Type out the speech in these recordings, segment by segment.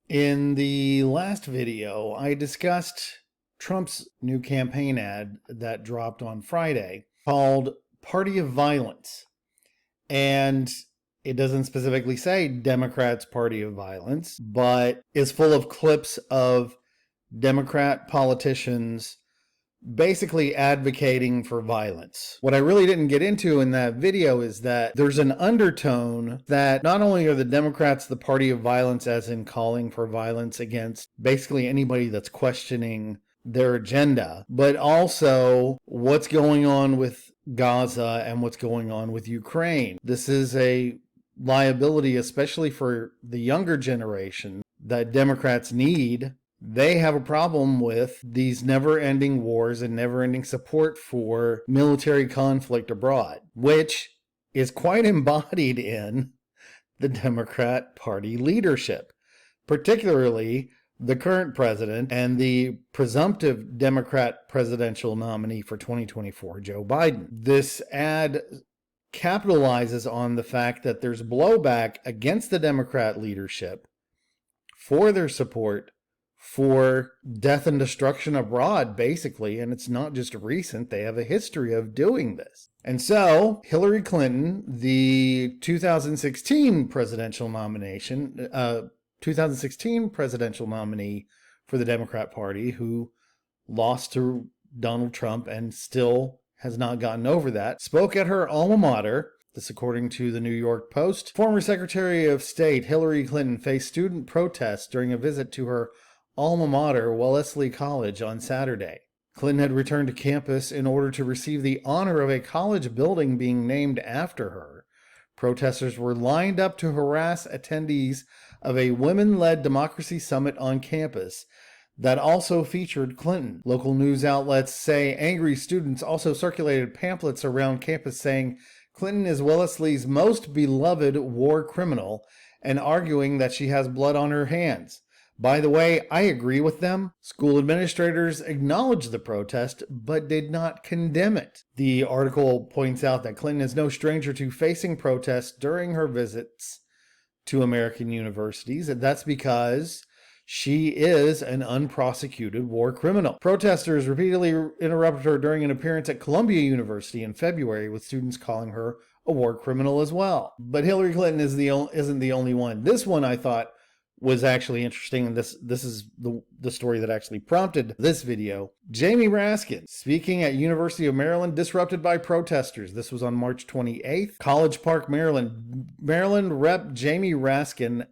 In the last video, I discussed Trump's new campaign ad that dropped on Friday called Party of Violence. And it doesn't specifically say Democrats' Party of Violence, but is full of clips of Democrat politicians basically advocating for violence. What I really didn't get into in that video is that there's an undertone that not only are the Democrats the party of violence, as in calling for violence against basically anybody that's questioning their agenda, but also what's going on with Gaza and what's going on with Ukraine. This is a liability, especially for the younger generation, that Democrats need. They have a problem with these never-ending wars and never-ending support for military conflict abroad, which is quite embodied in the Democrat Party leadership, particularly the current president and the presumptive Democrat presidential nominee for 2024, Joe Biden. This ad capitalizes on the fact that there's blowback against the Democrat leadership for their support for death and destruction abroad, basically, and it's not just recent. They have a history of doing this. And so Hillary Clinton, the 2016 presidential nominee for the Democrat Party, who lost to Donald Trump and still has not gotten over that, spoke at her alma mater. This according to the New York Post. Former Secretary of State Hillary Clinton faced student protests during a visit to her alma mater, Wellesley College, on Saturday. Clinton had returned to campus in order to receive the honor of a college building being named after her. Protesters were lined up to harass attendees of a women-led democracy summit on campus that also featured Clinton. Local news outlets say angry students also circulated pamphlets around campus saying Clinton is Wellesley's most beloved war criminal and arguing that she has blood on her hands. By the way, I agree with them. School administrators acknowledged the protest, but did not condemn it. The article points out that Clinton is no stranger to facing protests during her visits to American universities, and that's because she is an unprosecuted war criminal. Protesters repeatedly interrupted her during an appearance at Columbia University in February, with students calling her a war criminal as well. But Hillary Clinton isn't the only one. This one I thought was actually interesting, and this is the story that actually prompted this video. Jamie Raskin, speaking at University of Maryland, disrupted by protesters. This was on March 28th. College Park, Maryland. Maryland Rep. Jamie Raskin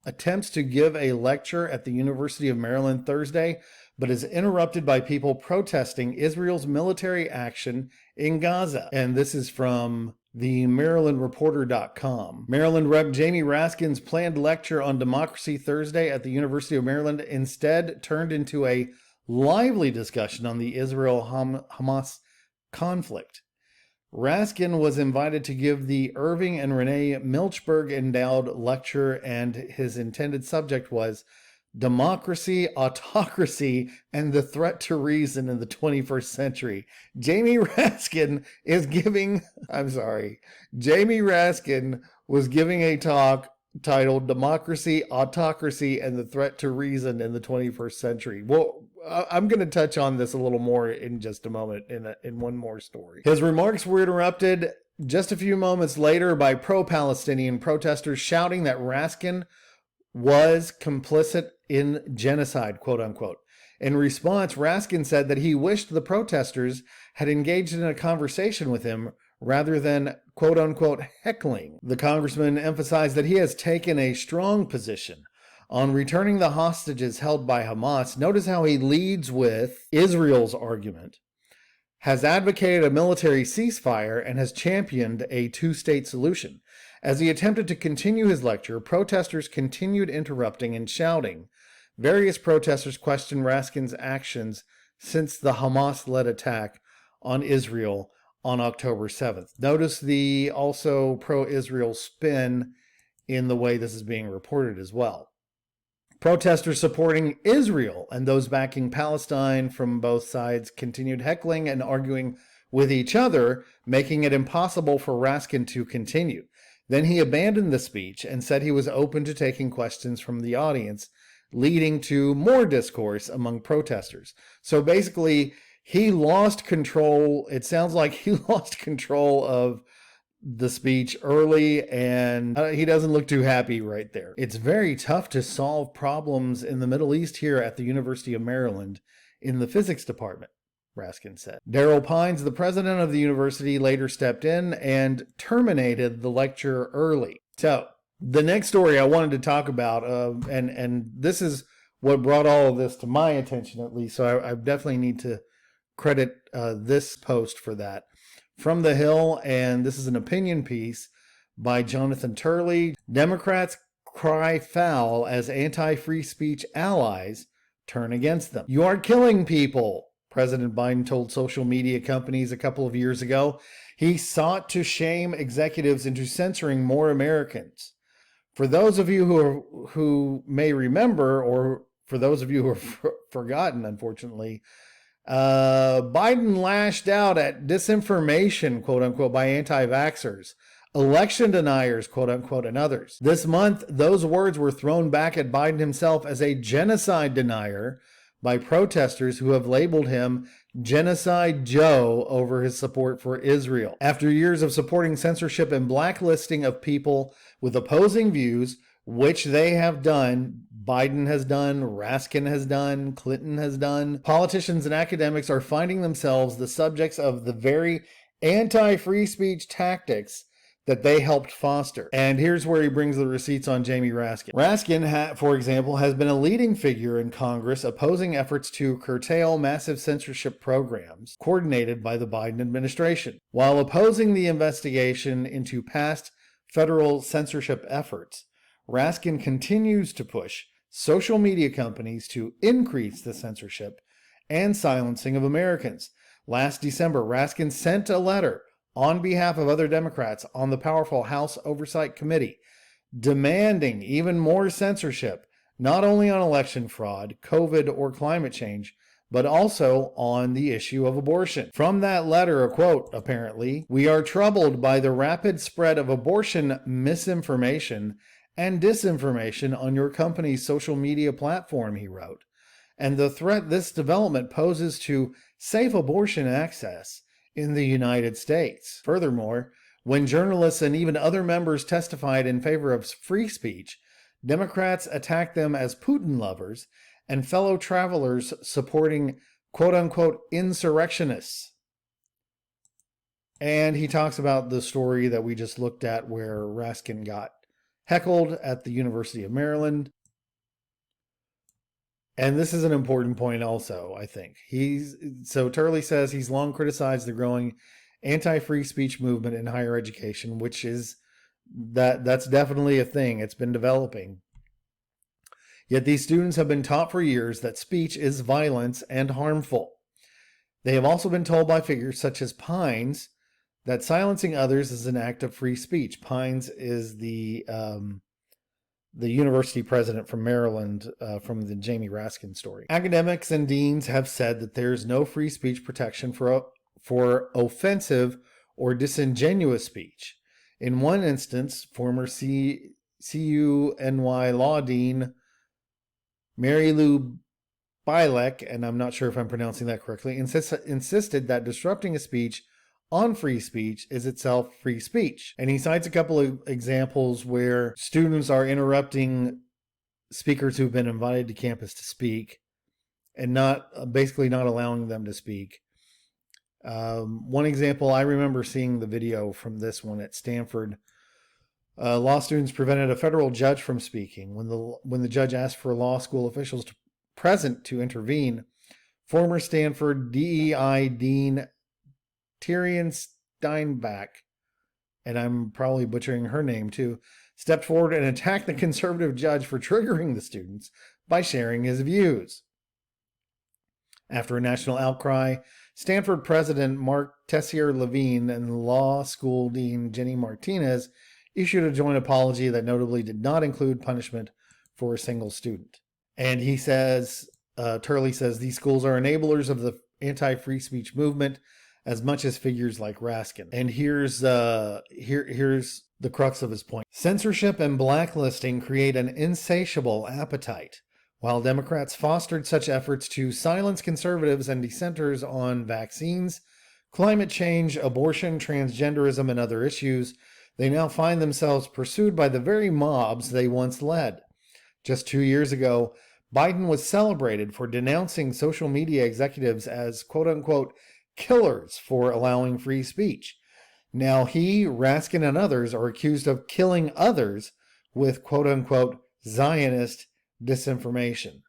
attempts to give a lecture at the University of Maryland Thursday, but is interrupted by people protesting Israel's military action in Gaza. And this is from the MarylandReporter.com. Maryland Rep. Jamie Raskin's planned lecture on democracy Thursday at the University of Maryland instead turned into a lively discussion on the Israel-Hamas conflict. Raskin was invited to give the Irving and Renee Milchberg endowed lecture, and his intended subject was Democracy, Autocracy, and the Threat to Reason in the 21st Century. Jamie Raskin was giving a talk titled Democracy, Autocracy, and the Threat to Reason in the 21st Century. Well, I'm going to touch on this a little more in just a moment in one more story. His remarks were interrupted just a few moments later by pro-Palestinian protesters shouting that Raskin was complicit in genocide, quote unquote. In response, Raskin said that he wished the protesters had engaged in a conversation with him rather than, quote unquote, heckling. The congressman emphasized that he has taken a strong position on returning the hostages held by Hamas. Notice how he leads with Israel's argument, has advocated a military ceasefire, and has championed a two-state solution. As he attempted to continue his lecture, protesters continued interrupting and shouting. Various protesters questioned Raskin's actions since the Hamas-led attack on Israel on October 7th. Notice the also pro-Israel spin in the way this is being reported as well. Protesters supporting Israel and those backing Palestine from both sides continued heckling and arguing with each other, making it impossible for Raskin to continue. Then he abandoned the speech and said he was open to taking questions from the audience, leading to more discourse among protesters. So basically, he lost control. It sounds like he lost control of the speech early, and he doesn't look too happy right there. It's very tough to solve problems in the Middle East here at the University of Maryland in the physics department, Raskin said. Daryl Pines, the president of the university, later stepped in and terminated the lecture early. So the next story I wanted to talk about, and this is what brought all of this to my attention, at least, so I definitely need to credit this post for that. From the Hill, and this is an opinion piece by Jonathan Turley. Democrats cry foul as anti-free speech allies turn against them. You are killing people, President Biden told social media companies a couple of years ago. He sought to shame executives into censoring more Americans. For those of you who may remember, or for those of you who have forgotten, unfortunately, Biden lashed out at disinformation, quote unquote, by anti-vaxxers, election deniers, quote unquote, and others. This month, those words were thrown back at Biden himself as a genocide denier by protesters who have labeled him Genocide Joe over his support for Israel. After years of supporting censorship and blacklisting of people with opposing views, which they have done, Biden has done, Raskin has done, Clinton has done, politicians and academics are finding themselves the subjects of the very anti-free speech tactics that they helped foster. And here's where he brings the receipts on Jamie Raskin. Raskin, for example, has been a leading figure in Congress opposing efforts to curtail massive censorship programs coordinated by the Biden administration. While opposing the investigation into past federal censorship efforts, Raskin continues to push social media companies to increase the censorship and silencing of Americans. Last December, Raskin sent a letter on behalf of other Democrats on the powerful House Oversight Committee, demanding even more censorship, not only on election fraud, COVID, or climate change, but also on the issue of abortion. From that letter, a quote, apparently, "We are troubled by the rapid spread of abortion misinformation and disinformation on your company's social media platform," he wrote, "and the threat this development poses to safe abortion access in the United States. Furthermore, when journalists and even other members testified in favor of free speech, Democrats attacked them as Putin lovers and fellow travelers supporting quote-unquote insurrectionists." And he talks about the story that we just looked at where Raskin got heckled at the University of Maryland. And this is an important point also, I think. So Turley says he's long criticized the growing anti-free speech movement in higher education, which is that's definitely a thing. It's been developing. Yet these students have been taught for years that speech is violence and harmful. They have also been told by figures such as Pines that silencing others is an act of free speech. Pines is the university president from Maryland, from the Jamie Raskin story. Academics and deans have said that there is no free speech protection for offensive or disingenuous speech. In one instance, former CUNY law dean Mary Lou Bilek, and I'm not sure if I'm pronouncing that correctly, insisted that disrupting a speech on free speech is itself free speech. And he cites a couple of examples where students are interrupting speakers who've been invited to campus to speak and basically not allowing them to speak. One example, I remember seeing the video from this one at Stanford. Law students prevented a federal judge from speaking. When the judge asked for law school officials present to intervene, former Stanford DEI Dean Tyrion Steinbach, and I'm probably butchering her name too, stepped forward and attacked the conservative judge for triggering the students by sharing his views. After a national outcry, Stanford President Mark Tessier-Levine and law school dean Jenny Martinez issued a joint apology that notably did not include punishment for a single student. And he says, Turley says, these schools are enablers of the anti-free speech movement, as much as figures like Raskin. And here's the crux of his point. Censorship and blacklisting create an insatiable appetite. While Democrats fostered such efforts to silence conservatives and dissenters on vaccines, climate change, abortion, transgenderism, and other issues, they now find themselves pursued by the very mobs they once led. Just 2 years ago, Biden was celebrated for denouncing social media executives as quote-unquote killers for allowing free speech. Now he, Raskin, and others are accused of killing others with quote-unquote Zionist disinformation.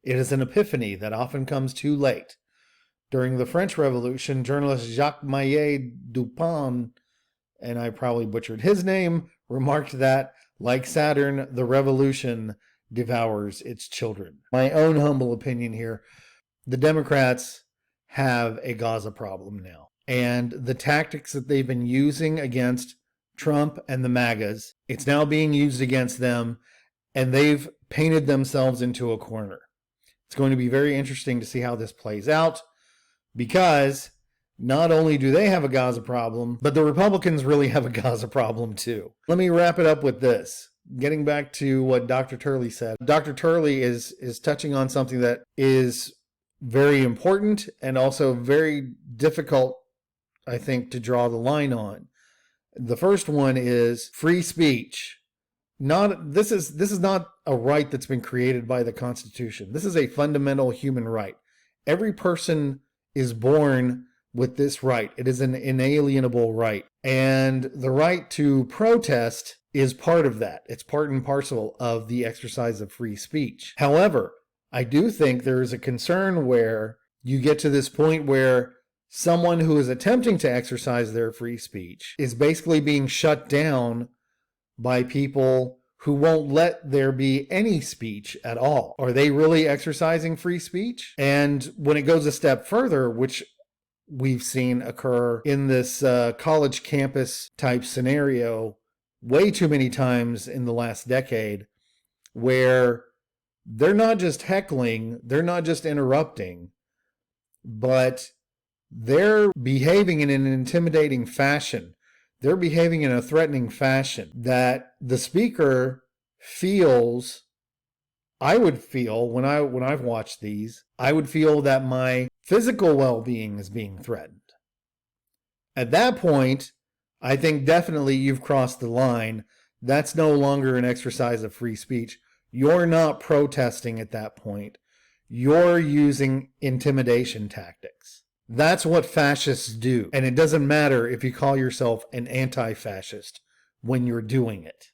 It is an epiphany that often comes too late. During the French Revolution, journalist Jacques Maillet Dupin, and I probably butchered his name, remarked that, like Saturn, the revolution devours its children. My own humble opinion here, the Democrats have a Gaza problem now. And the tactics that they've been using against Trump and the MAGAs, it's now being used against them, and they've painted themselves into a corner. It's going to be very interesting to see how this plays out, because not only do they have a Gaza problem, but the Republicans really have a Gaza problem too. Let me wrap it up with this. Getting back to what Dr. Turley said. Dr. Turley is touching on something that is very important and also very difficult, I think, to draw the line on. The first one is free speech. This is not a right that's been created by the Constitution. This is a fundamental human right. Every person is born with this right. It is an inalienable right. And the right to protest is part of that. It's part and parcel of the exercise of free speech. However, I do think there is a concern where you get to this point where someone who is attempting to exercise their free speech is basically being shut down by people who won't let there be any speech at all. Are they really exercising free speech? And when it goes a step further, which we've seen occur in this college campus type scenario way too many times in the last decade, where they're not just heckling, they're not just interrupting, but they're behaving in an intimidating fashion. They're behaving in a threatening fashion that the speaker feels, I would feel when I've watched these, I would feel that my physical well-being is being threatened. At that point, I think definitely you've crossed the line. That's no longer an exercise of free speech. You're not protesting at that point. You're using intimidation tactics. That's what fascists do. And it doesn't matter if you call yourself an anti-fascist when you're doing it.